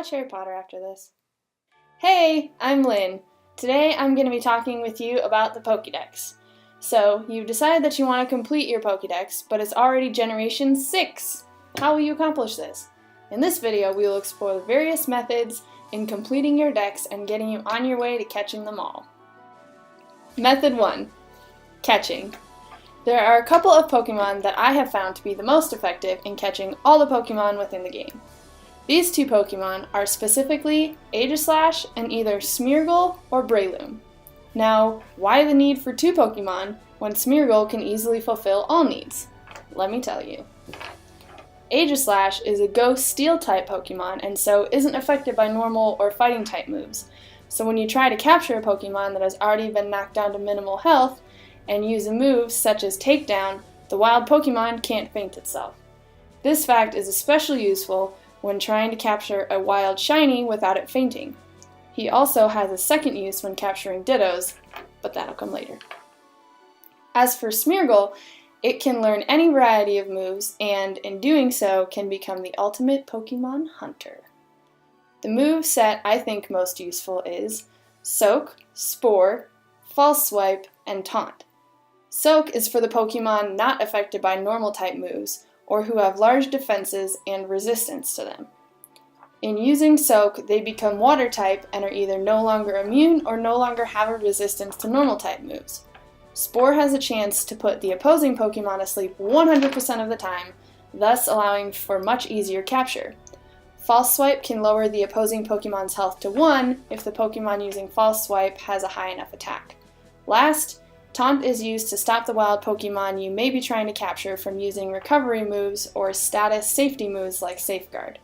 watch Harry Potter after this. Hey, I'm Lynn. Today I'm going to be talking with you about the Pokédex. So, you've decided that you want to complete your Pokédex, but it's already Generation 6. How will you accomplish this? In this video, we will explore the various methods in completing your decks and getting you on your way to catching them all. Method 1. Catching. There are a couple of Pokemon that I have found to be the most effective in catching all the Pokemon within the game. These two Pokemon are specifically Aegislash and either Smeargle or Breloom. Now, why the need for two Pokemon when Smeargle can easily fulfill all needs? Let me tell you. Aegislash is a Ghost Steel type Pokemon and so isn't affected by normal or fighting type moves. So when you try to capture a Pokemon that has already been knocked down to minimal health and use a move such as Takedown, the wild Pokemon can't faint itself. This fact is especially useful when trying to capture a wild shiny without it fainting. He also has a second use when capturing Dittos, but that'll come later. As for Smeargle, it can learn any variety of moves and, in doing so, can become the ultimate Pokemon hunter. The move set I think most useful is Soak, Spore, False Swipe, and Taunt. Soak is for the Pokemon not affected by normal type moves, or who have large defenses and resistance to them. In using Soak, they become water type and are either no longer immune or no longer have a resistance to normal type moves. Spore has a chance to put the opposing Pokemon asleep 100% of the time, thus allowing for much easier capture. False Swipe can lower the opposing Pokemon's health to 1 if the Pokemon using False Swipe has a high enough attack. Last, Taunt is used to stop the wild Pokemon you may be trying to capture from using recovery moves or status safety moves like Safeguard.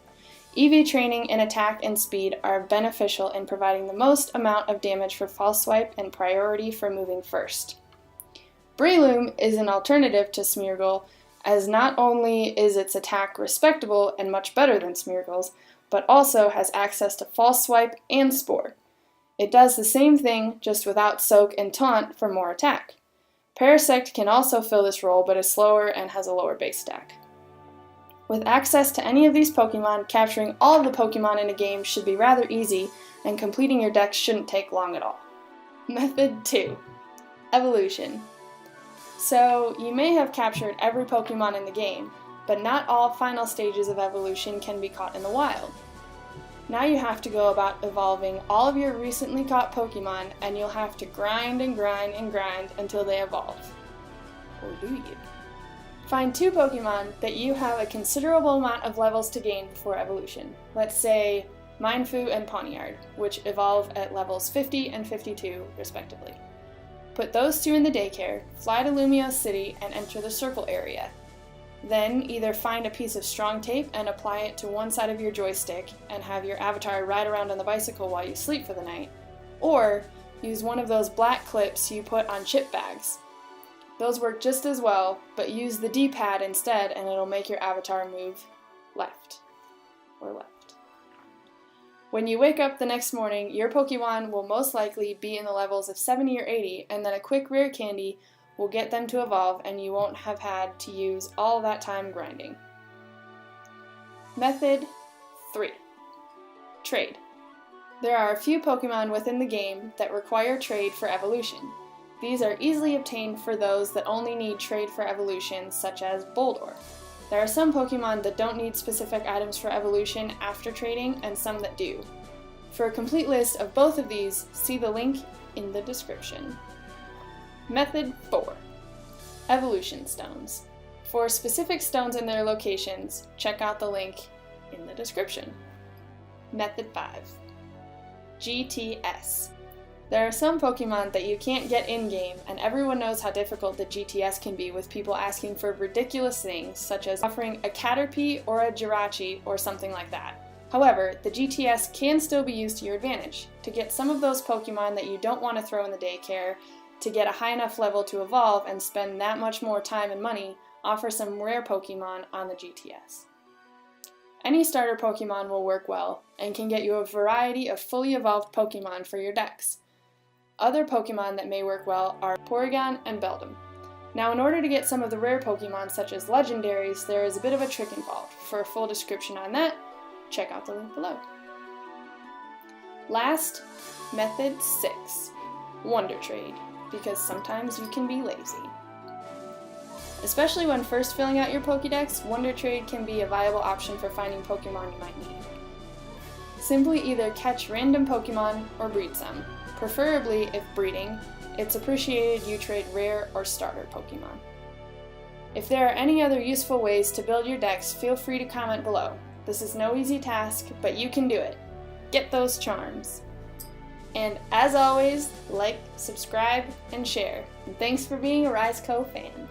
EV training in attack and speed are beneficial in providing the most amount of damage for False Swipe and priority for moving first. Breloom is an alternative to Smeargle, as not only is its attack respectable and much better than Smeargle's, but also has access to False Swipe and Spore. It does the same thing, just without Soak and Taunt for more attack. Parasect can also fill this role, but is slower and has a lower base stack. With access to any of these Pokemon, capturing all of the Pokemon in a game should be rather easy, and completing your deck shouldn't take long at all. Method 2. Evolution. So, you may have captured every Pokemon in the game, but not all final stages of evolution can be caught in the wild. Now you have to go about evolving all of your recently caught Pokemon, and you'll have to grind and grind and grind until they evolve. Or do you? Find two Pokemon that you have a considerable amount of levels to gain before evolution. Let's say Mienfoo and Pawniard, which evolve at levels 50 and 52 respectively. Put those two in the daycare, fly to Lumio City, and enter the circle area. Then either find a piece of strong tape and apply it to one side of your joystick and have your avatar ride around on the bicycle while you sleep for the night, or use one of those black clips you put on chip bags. Those work just as well, but use the D-pad instead and it'll make your avatar move left or left. When you wake up the next morning, your Pokemon will most likely be in the levels of 70 or 80, and then a quick rare candy will get them to evolve and you won't have had to use all that time grinding. Method 3. Trade. There are a few Pokemon within the game that require trade for evolution. These are easily obtained for those that only need trade for evolution, such as Boldore. There are some Pokemon that don't need specific items for evolution after trading, and some that do. For a complete list of both of these, see the link in the description. Method 4. Evolution Stones. For specific stones and their locations, check out the link in the description. Method 5. GTS. There are some Pokemon that you can't get in-game, and everyone knows how difficult the GTS can be with people asking for ridiculous things, such as offering a Caterpie or a Jirachi or something like that. However, the GTS can still be used to your advantage. To get some of those Pokemon that you don't want to throw in the daycare, to get a high enough level to evolve and spend that much more time and money, offer some rare Pokemon on the GTS. Any starter Pokemon will work well, and can get you a variety of fully evolved Pokemon for your decks. Other Pokemon that may work well are Porygon and Beldum. Now, in order to get some of the rare Pokemon such as legendaries, there is a bit of a trick involved. For a full description on that, check out the link below. Last, method 6, Wonder Trade, because sometimes you can be lazy. Especially when first filling out your Pokédex, Wonder Trade can be a viable option for finding Pokemon you might need. Simply either catch random Pokemon or breed some. Preferably, if breeding, it's appreciated you trade rare or starter Pokemon. If there are any other useful ways to build your decks, feel free to comment below. This is no easy task, but you can do it. Get those charms. And as always, like, subscribe, and share. And thanks for being a RiseCo fan.